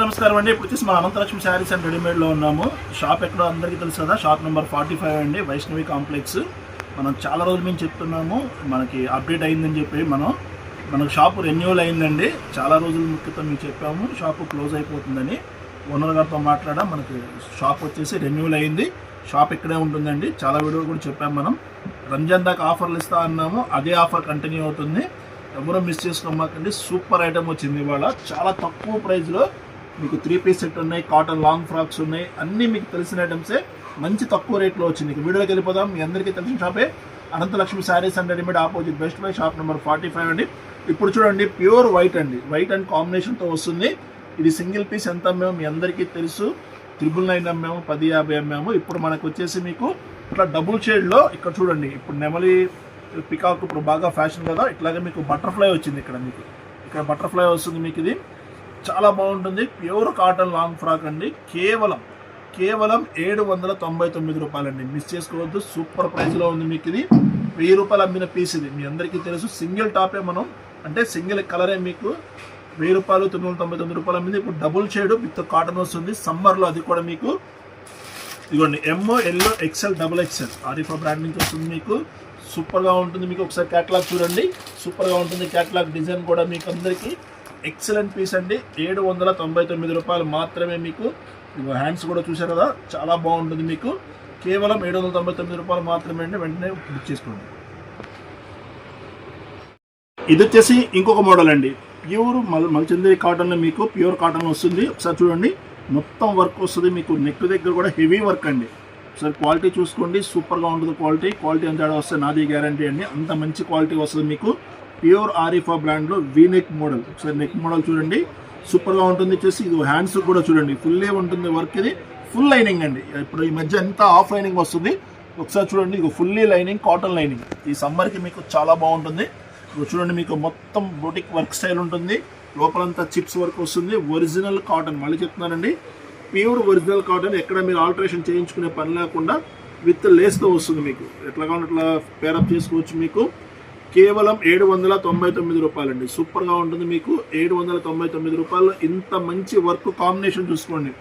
నమస్కారం అండి. ఇప్పుడు వచ్చేసి మన అనంతలక్ష్మి శారీస్ అండ్ రెడీమేడ్లో ఉన్నాము. షాప్ ఎక్కడో అందరికీ తెలుసు కదా, షాప్ నెంబర్ 45 అండి, వైష్ణవి కాంప్లెక్స్. మనం చాలా రోజుల నుంచి చెప్తున్నాము, మనకి అప్డేట్ అయిందని చెప్పి మనకు షాపు రెన్యూవల్ అయిందండి. చాలా రోజుల క్రితం మీకు చెప్పాము షాపు క్లోజ్ అయిపోతుందని. ఓనర్ గారితో మాట్లాడా, మనకి షాప్ వచ్చేసి రెన్యూవల్ అయింది. షాప్ ఇక్కడే ఉంటుందండి. చాలా వీడియోలు కూడా చెప్పాము. మనం రంజాన్ దాకా ఆఫర్లు ఇస్తా అన్నాము, అదే ఆఫర్ కంటిన్యూ అవుతుంది. ఎవరో మిస్ చేసుకోమాకండి. సూపర్ ఐటమ్ వచ్చింది ఇవాళ, చాలా తక్కువ ప్రైస్లో. మీకు 3 పీస్ సెట్ ఉన్నాయి, కాటన్ లాంగ్ ఫ్రాక్స్ ఉన్నాయి, అన్నీ మీకు తెలిసిన ఐటమ్సే మంచి తక్కువ రేట్లో వచ్చింది. వీడియోకి వెళ్ళిపోదాం. మీ అందరికీ తెలిసిన షాపే Ananthalakshmi sarees and readymade, opposite best buy, shop number 45 అండి. ఇప్పుడు చూడండి, ప్యూర్ వైట్ అండి, వైట్ అండ్ కాంబినేషన్తో వస్తుంది. ఇది సింగిల్ పీస్ ఎంత అమ్మాము మీ అందరికీ తెలుసు, 999 అమ్మాము, 1050 అమ్మాము. ఇప్పుడు మనకు వచ్చేసి మీకు ఇట్లా డబుల్ షేడ్లో, ఇక్కడ చూడండి, ఇప్పుడు నెమలి పికాక్ ఇప్పుడు బాగా ఫ్యాషన్ కదా, ఇట్లాగే మీకు బటర్ఫ్లై వచ్చింది. మీకు ఇక్కడ బటర్ఫ్లై వస్తుంది. మీకు ఇది చాలా బాగుంటుంది. ప్యూర్ కాటన్ లాంగ్ ఫ్రాక్ అండి. కేవలం 799 రూపాయలండి. మిస్ చేసుకోవద్దు, సూపర్ ప్రైస్లో ఉంది. మీకు ఇది 1000 రూపాయలు అమ్మిన పీస్. ఇది మీ అందరికీ తెలుసు. సింగిల్ టాపే మనం, అంటే సింగిల్ కలరే మీకు 1000 రూపాయలు, 999 రూపాయలు అమ్మింది. ఇప్పుడు డబుల్ షేడ్ విత్ కాటన్ వస్తుంది సమ్మర్లో. అది కూడా మీకు ఇదిగోండి, M, L, XL, XXL Arifa brand నుంచి వస్తుంది. మీకు సూపర్గా ఉంటుంది. మీకు ఒకసారి క్యాటలాగ్ చూడండి, సూపర్గా ఉంటుంది. క్యాటలాగ్ డిజైన్ కూడా మీకు అందరికీ ఎక్సలెంట్ పీస్ అండి. 799 రూపాయలు మాత్రమే. మీకు హ్యాండ్స్ కూడా చూసారు కదా, చాలా బాగుంటుంది. మీకు కేవలం 799 రూపాయలు మాత్రమే అండి. వెంటనే బుక్ చేసుకోండి. ఇది వచ్చేసి ఇంకొక మోడల్ అండి, ప్యూర్ మల్చందేరి కాటన్లో మీకు ప్యూర్ కాటన్ వస్తుంది. ఒకసారి చూడండి, మొత్తం వర్క్ వస్తుంది. మీకు నెక్ దగ్గర కూడా హెవీ వర్క్ అండి. ఒకసారి క్వాలిటీ చూసుకోండి, సూపర్గా ఉంటుంది. క్వాలిటీ ఎంత వస్తే నాది గ్యారంటీ అండి. అంత మంచి క్వాలిటీ వస్తుంది. మీకు ప్యూర్ ఆరిఫా బ్రాండ్లో వీ నెక్ మోడల్. ఒకసారి నెక్ మోడల్ చూడండి, సూపర్గా ఉంటుంది. వచ్చేసి ఇది హ్యాండ్స్ కూడా చూడండి, ఫుల్లే ఉంటుంది వర్క్. ఇది ఫుల్ లైనింగ్ అండి. ఇప్పుడు ఈ మధ్య అంతా ఆఫ్ లైనింగ్ వస్తుంది. ఒకసారి చూడండి, ఇది ఫుల్లీ లైనింగ్, కాటన్ లైనింగ్. ఈ సమ్మర్కి మీకు చాలా బాగుంటుంది. ఇప్పుడు చూడండి, మీకు మొత్తం బొటిక్ వర్క్ స్టైల్ ఉంటుంది. లోపలంతా చిప్స్ వర్క్ వస్తుంది. ఒరిజినల్ కాటన్, మళ్ళీ చెప్తున్నానండి, ప్యూర్ ఒరిజినల్ కాటన్. ఎక్కడ మీరు ఆల్టరేషన్ చేయించుకునే పని లేకుండా విత్ లేస్తో వస్తుంది. మీకు ఎట్లా కావాలి అట్లా పేరప్ చేసుకోవచ్చు. మీకు కేవలం 799 రూపాయలండి. సూపర్గా ఉంటుంది. మీకు 799 రూపాయలు. ఇంత మంచి వర్క్ కాంబినేషన్ చూసుకోండి,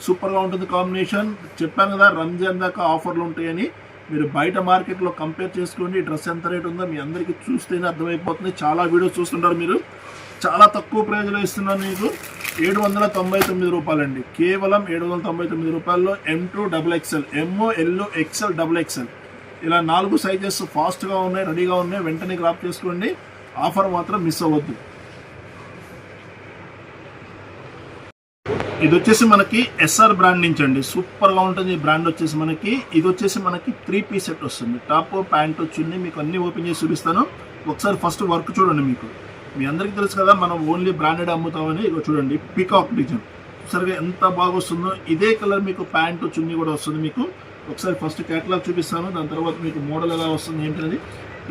సూపర్గా ఉంటుంది కాంబినేషన్. చెప్పాను కదా, రంజాన్ దాకా ఆఫర్లు ఉంటాయని. మీరు బయట మార్కెట్లో కంపేర్ చేసుకోండి, డ్రెస్ ఎంత రేట్ ఉందో మీ అందరికీ చూస్తేనే అర్థమైపోతుంది. చాలా వీడియోస్ చూస్తుంటారు మీరు. చాలా తక్కువ ప్రైజ్లో ఇస్తున్నాను. మీకు 799 రూపాయలండి. కేవలం 799 రూపాయల్లో M2 XXL, M, L, XL, XXL ఇలా 4 సైజెస్ ఫాస్ట్గా ఉన్నాయి, రెడీగా ఉన్నాయి. వెంటనే గ్రాప్ చేసుకోండి. ఆఫర్ మాత్రం మిస్ అవ్వద్దు. ఇది వచ్చేసి మనకి SR బ్రాండ్ నుంచి అండి. సూపర్గా ఉంటుంది ఈ బ్రాండ్ వచ్చేసి మనకి. ఇది వచ్చేసి మనకి 3 పీస్ సెట్ వస్తుంది. టాప్, ప్యాంట్, చున్నీ మీకు అన్నీ ఓపెన్ చేసి చూపిస్తాను. ఒకసారి ఫస్ట్ వర్క్ చూడండి. మీకు మీ అందరికీ తెలుసు కదా, మనం ఓన్లీ బ్రాండెడ్ అమ్ముతామని. ఇక చూడండి, పీకాక్ డిజైన్ సరిగా ఎంత బాగా వస్తుందో. ఇదే కలర్ మీకు ప్యాంటు, చున్నీ కూడా వస్తుంది. మీకు ఒకసారి ఫస్ట్ క్యాటలాగ్ చూపిస్తాను, దాని తర్వాత మీకు మోడల్ ఎలా వస్తుంది ఏంటనేది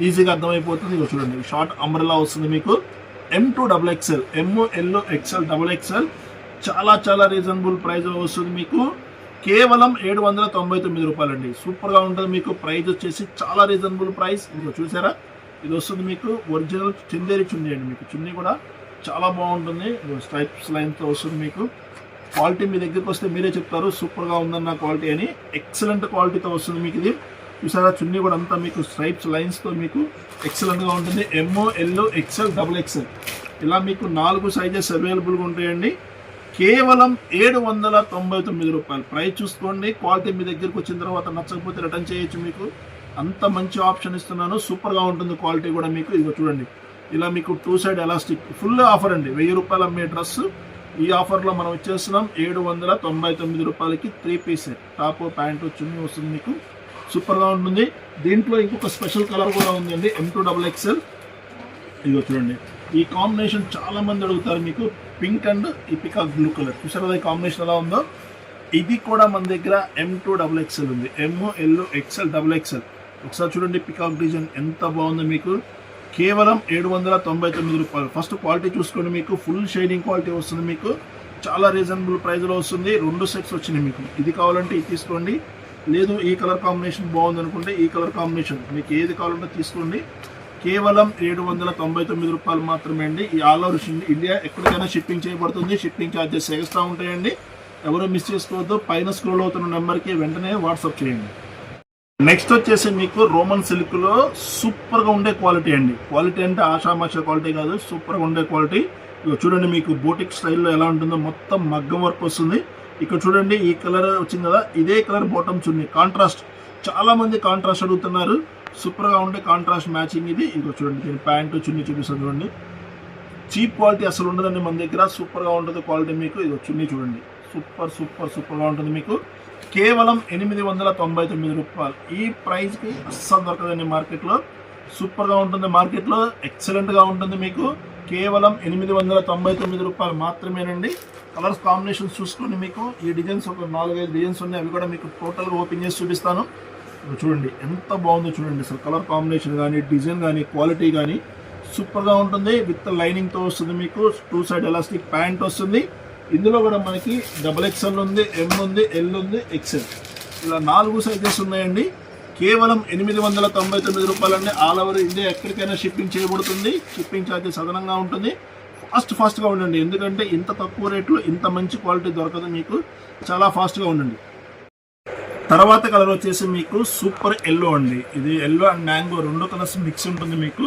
ఈజీగా అర్థమైపోతుంది. ఇక చూడండి, షార్ట్ అంబ్రెల్లా వస్తుంది. మీకు M2 XXL, M, L, XL, XXL చాలా రీజనబుల్ ప్రైస్లో వస్తుంది. మీకు కేవలం 799 రూపాయలండి. సూపర్గా ఉంటుంది. మీకు ప్రైస్ వచ్చేసి చాలా రీజనబుల్ ప్రైస్. ఇంకా చూసారా, ఇది వస్తుంది మీకు ఒరిజినల్ చందేరి చున్నీ అండి. మీకు చున్నీ కూడా చాలా బాగుంటుంది, స్ట్రైప్స్ లైన్తో వస్తుంది. మీకు క్వాలిటీ మీ దగ్గరికి వస్తే మీరే చెప్తారు సూపర్గా ఉందన్న క్వాలిటీ అని. ఎక్సలెంట్ క్వాలిటీతో వస్తుంది. మీకు ఇది చూసారా, చున్నీ కూడా అంతా మీకు స్ట్రైప్స్ లైన్స్తో మీకు ఎక్సలెంట్గా ఉంటుంది. ఎంఓ, ఎల్లో, ఎక్సెల్, XXL ఇలా మీకు 4 సైజెస్ అవైలబుల్గా ఉంటాయండి. కేవలం 799 రూపాయలు. ప్రైస్ చూసుకోండి. క్వాలిటీ మీ దగ్గరికి వచ్చిన తర్వాత నచ్చకపోతే రిటర్న్ చేయొచ్చు. మీకు అంత మంచి ఆప్షన్ ఇస్తున్నాను. సూపర్గా ఉంటుంది క్వాలిటీ కూడా. మీకు ఇదిగో చూడండి, ఇలా మీకు 2 సైడ్ ఎలాస్టిక్ ఫుల్ ఆఫర్ అండి. 1000 రూపాయలు అమ్మే డ్రెస్ ఈ ఆఫర్లో మనం ఇచ్చేస్తున్నాం 799 రూపాయలకి. 3 పీస్ సెట్, టాప్, ప్యాంటు, చున్నీ వస్తుంది. మీకు సూపర్గా ఉంటుంది. దీంట్లో ఇంకొక స్పెషల్ కలర్ కూడా ఉందండి, M2 XXL. ఇదిగో చూడండి, ఈ కాంబినేషన్ చాలా మంది అడుగుతారు. మీకు పింక్ అండ్ ఈ పికాక్ బ్లూ కలర్ చూసారా, ఈ కాంబినేషన్ ఎలా ఉందో. ఇది కూడా మన దగ్గర M2 XXL ఉంది. ఎంఓ, ఎల్లో, ఎక్సెల్, XXL ఒకసారి చూడండి, పికాక్ డిజైన్ ఎంత బాగుందో. మీకు కేవలం 799 రూపాయలు. ఫస్ట్ క్వాలిటీ చూసుకోండి. మీకు ఫుల్ షైనింగ్ క్వాలిటీ వస్తుంది. మీకు చాలా రీజనబుల్ ప్రైస్లో వస్తుంది. 2 సెట్స్ వచ్చినాయి. మీకు ఇది కావాలంటే ఇది తీసుకోండి, లేదు ఈ కలర్ కాంబినేషన్ బాగుంది అనుకుంటే ఈ కలర్ కాంబినేషన్, మీకు ఏది కావాలంటే తీసుకోండి. కేవలం 799 రూపాయలు మాత్రమే అండి. ఈ ఆల్ ఓవర్ ఇండియా ఎక్కడికైనా షిప్పింగ్ చేయబడుతుంది. షిప్పింగ్ ఛార్జెస్ ఎక్స్ట్రా ఉంటాయండి. ఎవరు మిస్ చేసుకోవద్దు. పైన స్క్రోల్ అవుతున్న నెంబర్కి వెంటనే వాట్సాప్ చేయండి. నెక్స్ట్ వచ్చేసి మీకు రోమన్ సిల్క్లో సూపర్గా ఉండే క్వాలిటీ అండి. క్వాలిటీ అంటే ఆషామాషా క్వాలిటీ కాదు, సూపర్గా ఉండే క్వాలిటీ. చూడండి మీకు బోటిక్ స్టైల్లో ఎలా ఉంటుందో, మొత్తం మగ్గం వర్క్ వస్తుంది. ఇక్కడ చూడండి ఈ కలర్ వచ్చింది కదా, ఇదే కలర్ బాటమ్స్ ఉన్నాయి. కాంట్రాస్ట్, చాలా మంది కాంట్రాస్ట్ అడుగుతున్నారు. సూపర్గా ఉండే కాంట్రాస్ట్ మ్యాచింగ్ ఇది. ఇంకో చూడండి దీని ప్యాంటు చున్నీ చూపిస్తుంది చూడండి. చీప్ క్వాలిటీ అసలు ఉండదండి మన దగ్గర, సూపర్గా ఉంటుంది క్వాలిటీ మీకు. ఇదో చున్నీ చూడండి, సూపర్గా ఉంటుంది మీకు. కేవలం 899 రూపాయలు. ఈ ప్రైస్కి అస్సలు దొరకదండి మార్కెట్లో. సూపర్గా ఉంటుంది మార్కెట్లో, ఎక్సలెంట్గా ఉంటుంది మీకు. కేవలం 899 రూపాయలు మాత్రమేనండి. కలర్స్ కాంబినేషన్స్ చూసుకోండి. మీకు ఈ డిజైన్స్ ఒక 4-5 డిజైన్స్ ఉన్నాయి. అవి కూడా మీకు టోటల్గా ఓపెన్ చేసి చూపిస్తాను. చూడండి ఎంత బాగుందో చూడండి. అసలు కలర్ కాంబినేషన్ కానీ, డిజైన్ కానీ, క్వాలిటీ కానీ సూపర్గా ఉంటుంది. విత్ లైనింగ్తో వస్తుంది మీకు. 2 సైడ్ ఎలాస్టిక్ ప్యాంట్ వస్తుంది. ఇందులో కూడా మనకి XXL ఉంది, M ఉంది, L ఉంది, XL, ఇలా 4 సైజెస్ ఉన్నాయండి. కేవలం 899 రూపాయలండి. ఆల్ ఓవర్ ఇండియా ఎక్కడికైనా షిప్పింగ్ చేయబడుతుంది. షిప్పింగ్ ఛార్జెస్ అదనంగా ఉంటుంది. ఫాస్ట్గా ఉండండి, ఎందుకంటే ఇంత తక్కువ రేట్లో ఇంత మంచి క్వాలిటీ దొరకదు మీకు. చాలా ఫాస్ట్గా ఉండండి. తర్వాత కలర్ వచ్చేసి మీకు సూపర్ ఎల్లో అండి. ఇది yellow and mango 2 colours mix ఉంటుంది మీకు.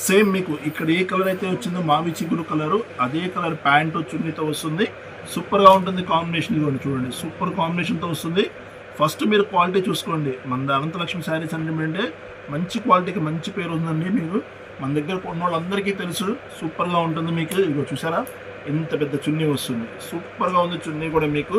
సేమ్ మీకు ఇక్కడ ఏ కలర్ అయితే వచ్చిందో మావి చిగురు కలరు, అదే కలర్ ప్యాంటు చున్నీతో వస్తుంది. సూపర్గా ఉంటుంది కాంబినేషన్. ఇదిగోండి చూడండి, సూపర్ కాంబినేషన్తో వస్తుంది. ఫస్ట్ మీరు క్వాలిటీ చూసుకోండి. మన అనంతలక్ష్మి శారీస్ అంటే మంచి క్వాలిటీకి మంచి పేరు ఉందండి. మీకు మన దగ్గర కొన్న వాళ్ళందరికీ తెలుసు. సూపర్గా ఉంటుంది మీకు. ఇదిగో చూసారా ఎంత పెద్ద చున్నీ వస్తుంది. సూపర్గా ఉంది చున్నీ కూడా మీకు.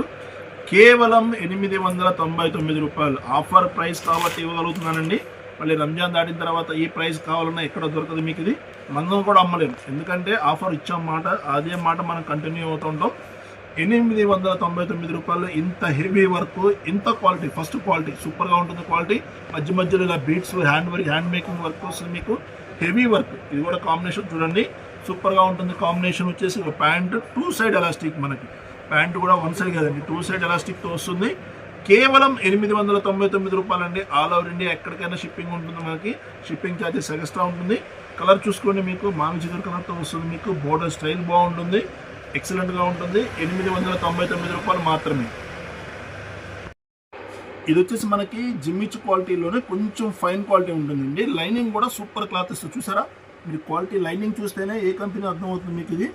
కేవలం 899 రూపాయలు. ఆఫర్ ప్రైస్ కాబట్టి ఇవ్వగలుగుతున్నానండి. మళ్ళీ రంజాన్ దాటిన తర్వాత ఈ ప్రైస్ కావాలన్నా ఎక్కడ దొరకదు మీకు. ఇది మనం కూడా అమ్మలేము, ఎందుకంటే ఆఫర్ ఇచ్చాం మాట, అదే మాట మనం కంటిన్యూ అవుతుంటాం. 899 రూపాయలు. ఇంత హెవీ వర్క్, ఇంత క్వాలిటీ. ఫస్ట్ క్వాలిటీ సూపర్గా ఉంటుంది క్వాలిటీ. మధ్యలో ఇలా బీట్స్, హ్యాండ్ మేకింగ్ వర్క్ వస్తుంది మీకు. Heavy work. ఇది కూడా కాంబినేషన్ చూడండి, సూపర్గా ఉంటుంది. కాంబినేషన్ వచ్చేసి ఒక ప్యాంట్ 2 సైడ్ ఎలాస్టిక్. మనకి ప్యాంట్ కూడా 1 సైడ్ కదండి, 2 సైడ్ ఎలాస్టిక్తో వస్తుంది. కేవలం 899 రూపాయలండి. ఆల్ ఓవర్ ఇండియా ఎక్కడికైనా షిప్పింగ్ ఉంటుంది మనకి. షిప్పింగ్ ఛార్జెస్ ఎక్స్ట్రా ఉంటుంది. కలర్ చూసుకోండి, మీకు మామి చిగురు కలర్తో వస్తుంది మీకు. బోర్డర్ స్టైల్ బాగుంటుంది, ఎక్సలెంట్గా ఉంటుంది. 899 రూపాయలు మాత్రమే. ఇది వచ్చేసి మనకి జిమ్మిచ్ క్వాలిటీలోనే కొంచెం ఫైన్ క్వాలిటీ ఉంటుందండి. లైనింగ్ కూడా సూపర్ క్లాత్ ఇస్తుంది. చూసారా మీరు క్వాలిటీ లైనింగ్ చూస్తేనే ఏ కంపెనీ అర్థమవుతుంది మీకు. ఇది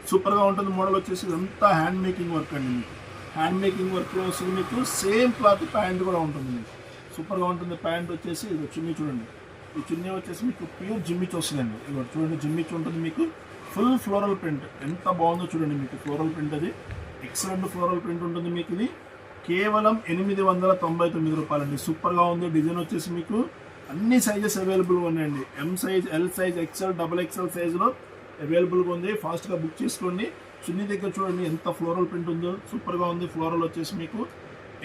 సూపర్గా ఉంటుంది. మోడల్ వచ్చేసి ఇదంతా హ్యాండ్ మేకింగ్ వర్క్ అండి. మీకు హ్యాండ్ మేకింగ్ వర్క్లో వస్తుంది మీకు. సేమ్ క్లాత్ ప్యాంట్ కూడా ఉంటుంది మీకు. సూపర్గా ఉంటుంది. ప్యాంట్ వచ్చేసి ఇది చున్నీ చూడండి. ఈ చున్నీ వచ్చేసి మీకు ప్యూర్ జిమ్మిచ్ వస్తుందండి. ఇది చూడండి జిమ్మిచ్ ఉంటుంది మీకు. ఫుల్ ఫ్లోరల్ ప్రింట్ ఎంత బాగుందో చూడండి మీకు. ఫ్లోరల్ ప్రింట్, అది ఎక్సలెంట్ ఫ్లోరల్ ప్రింట్ ఉంటుంది మీకు. ఇది కేవలం 899 రూపాయలండి. సూపర్గా ఉంది. డిజైన్ వచ్చేసి మీకు అన్ని సైజెస్ అవైలబుల్గా ఉన్నాయండి. M size, L size, XL, XXL సైజులో అవైలబుల్గా ఉంది. ఫాస్ట్గా బుక్ చేసుకోండి. చున్నీ దగ్గర చూడండి ఎంత ఫ్లోరల్ ప్రింట్ ఉందో, సూపర్గా ఉంది. ఫ్లోరల్ వచ్చేసి మీకు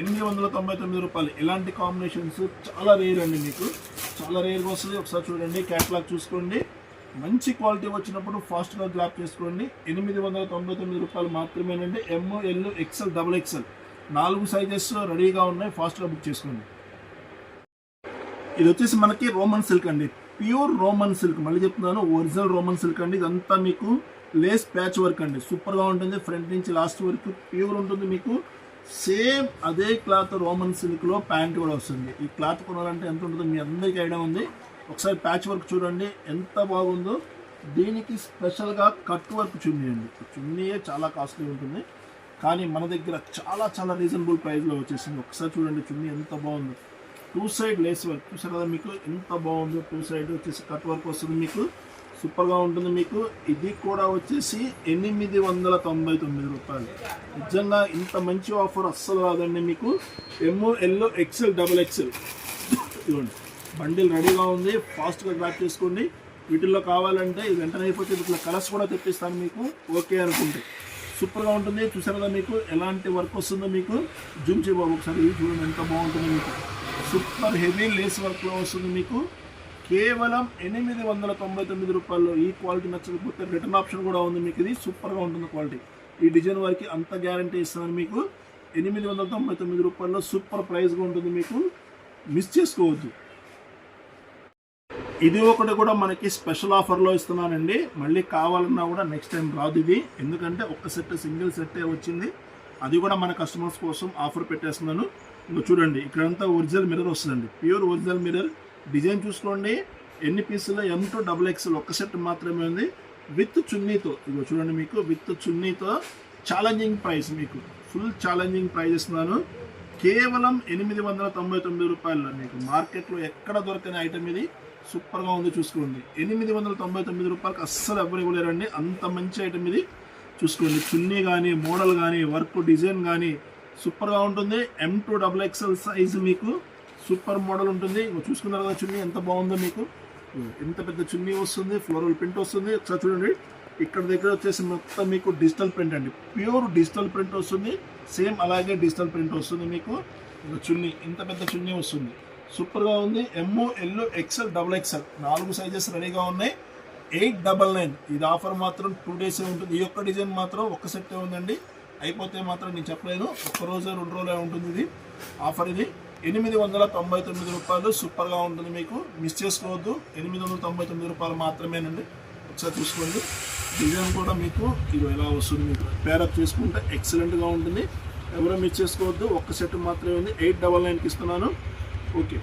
899 రూపాయలు. ఇలాంటి కాంబినేషన్స్ చాలా రేర్ అండి మీకు. చాలా రేర్గా వస్తుంది. ఒకసారి చూడండి, క్యాటలాగ్ చూసుకోండి. మంచి క్వాలిటీ వచ్చినప్పుడు ఫాస్ట్గా గ్రాప్ చేసుకోండి. 899 రూపాయలు మాత్రమేనండి. M, L, XL, XXL 4 sizes రెడీగా ఉన్నాయి. ఫాస్ట్గా బుక్ చేసుకోండి. ఇది వచ్చేసి మనకి రోమన్ సిల్క్ అండి. ప్యూర్ రోమన్ సిల్క్, మళ్ళీ చెప్తున్నాను, ఒరిజినల్ రోమన్ సిల్క్ అండి. ఇదంతా మీకు లేస్ ప్యాచ్ వర్క్ అండి. సూపర్గా ఉంటుంది. ఫ్రంట్ నుంచి లాస్ట్ వరకు ప్యూర్ ఉంటుంది మీకు. సేమ్ అదే క్లాత్ రోమన్ సిల్క్లో ప్యాంట్ కూడా వస్తుంది. ఈ క్లాత్ కొనాలంటే ఎంత ఉంటుందో మీ అందరికీ ఐడియా ఉంది. ఒకసారి ప్యాచ్ వర్క్ చూడండి ఎంత బాగుందో. దీనికి స్పెషల్గా కట్ వర్క్ చున్నీ అండి. చున్నీయే చాలా కాస్ట్లీ ఉంటుంది, కానీ మన దగ్గర చాలా చాలా రీజనబుల్ ప్రైస్లో వచ్చేసింది. ఒకసారి చూడండి చున్నీ ఎంత బాగుందో. 2 సైడ్ లేస్ వర్క్ చూసారు కదా మీకు, ఎంత బాగుందో. 2 సైడ్ వచ్చేసి కట్ వర్క్ వస్తుంది మీకు. సూపర్గా ఉంటుంది మీకు. ఇది కూడా వచ్చేసి 899 రూపాయలు. నిజంగా ఇంత మంచి ఆఫర్ అస్సలు రాదండి మీకు. M, L, XL, XXL ఇవ్వండి. బండిల్ రెడీగా ఉంది. ఫాస్ట్గా గ్రాప్ చేసుకోండి. వీటిల్లో కావాలంటే ఇది వెంటనే అయిపోతే ఇట్లా కలర్స్ కూడా తెప్పిస్తాను మీకు, ఓకే అనుకుంటే. సూపర్గా ఉంటుంది. చూసారు కదా మీకు ఎలాంటి వర్క్ వస్తుందో మీకు. జూమ్ చేయబాబు ఒకసారి, ఇది చూడండి ఎంత బాగుంటుంది మీకు. సూపర్ హెవీ లేస్ వర్క్లో వస్తుంది మీకు. కేవలం 899 రూపాయలు. ఈ క్వాలిటీ నచ్చకపోతే రిటర్న్ ఆప్షన్ కూడా ఉంది మీకు. ఇది సూపర్గా ఉంటుంది క్వాలిటీ. ఈ డిజైన్ వరకు అంత గ్యారంటీ ఇస్తున్నాను మీకు. 899 రూపాయల్లో సూపర్ ప్రైస్గా ఉంటుంది మీకు. మిస్ చేసుకోవద్దు. ఇది ఒకటి కూడా మనకి స్పెషల్ ఆఫర్లో ఇస్తున్నానండి. మళ్ళీ కావాలన్నా కూడా నెక్స్ట్ టైం రాదు ఇది, ఎందుకంటే ఒక్క సెట్ సింగిల్ సెట్టే వచ్చింది. అది కూడా మన కస్టమర్స్ కోసం ఆఫర్ పెట్టేస్తున్నాను. ఇంకా చూడండి, ఇక్కడంతా ఒరిజినల్ మిర్రర్ వస్తుందండి, ప్యూర్ ఒరిజినల్ మిర్రర్. డిజైన్ చూసుకోండి, ఎన్ని పీసుల్లో M2 XXL ఒక్క సెట్ మాత్రమే ఉంది విత్ చున్నీతో. ఇగో చూడండి, మీకు విత్ చున్నీతో ఛాలెంజింగ్ ప్రైస్, మీకు ఫుల్ ఛాలెంజింగ్ ప్రైస్ ఇస్తున్నాను. కేవలం 899 రూపాయలు. మీకు మార్కెట్లో ఎక్కడ దొరకని ఐటమ్ ఇది, సూపర్గా ఉంది. చూసుకోండి, 899 రూపాయలకి అస్సలు ఎవరు ఇవ్వలేరండి, అంత మంచి ఐటమ్ ఇది. చూసుకోండి, చున్నీ కానీ, మోడల్ కానీ, వర్క్ డిజైన్ కానీ సూపర్గా ఉంటుంది. M2 XXL సైజు మీకు సూపర్ మోడల్ ఉంటుంది. చూసుకున్నారు కదా చున్నీ ఎంత బాగుందో, మీకు ఎంత పెద్ద చున్నీ వస్తుంది, ఫ్లోరల్ ప్రింట్ వస్తుంది. ఒకసారి చూడండి, ఇక్కడ దగ్గర వచ్చేసి మొత్తం మీకు డిజిటల్ ప్రింట్ అండి, ప్యూర్ డిజిటల్ ప్రింట్ వస్తుంది. సేమ్ అలాగే డిజిటల్ ప్రింట్ వస్తుంది మీకు. చున్నీ ఇంత పెద్ద చున్నీ వస్తుంది, సూపర్గా ఉంది. ML XL XXL 4 సైజెస్ రెడీగా ఉన్నాయి. 899. ఇది ఆఫర్ మాత్రం 2 డేస్ ఉంటుంది. ఈ ఒక్క డిజైన్ మాత్రం ఒక్క సెట్టే ఉందండి, అయిపోతే మాత్రం నేను చెప్పలేదు, ఒక్క రోజు 2 రోజులే ఉంటుంది ఇది ఆఫర్. ఇది 899 రూపాయలు, సూపర్గా ఉంటుంది, మీకు మిస్ చేసుకోవద్దు. 899 రూపాయలు మాత్రమేనండి. ఒకసారి చూసుకోండి, డిజైన్ కూడా మీకు ఇది ఎలా వస్తుంది, మీకు పేరప్ చేసుకుంటే ఎక్సలెంట్గా ఉంటుంది. ఎవరో మిస్ చేసుకోవద్దు, ఒక్క సెట్ మాత్రమే ఉంది. 899కి ఇస్తున్నాను. ఓకే.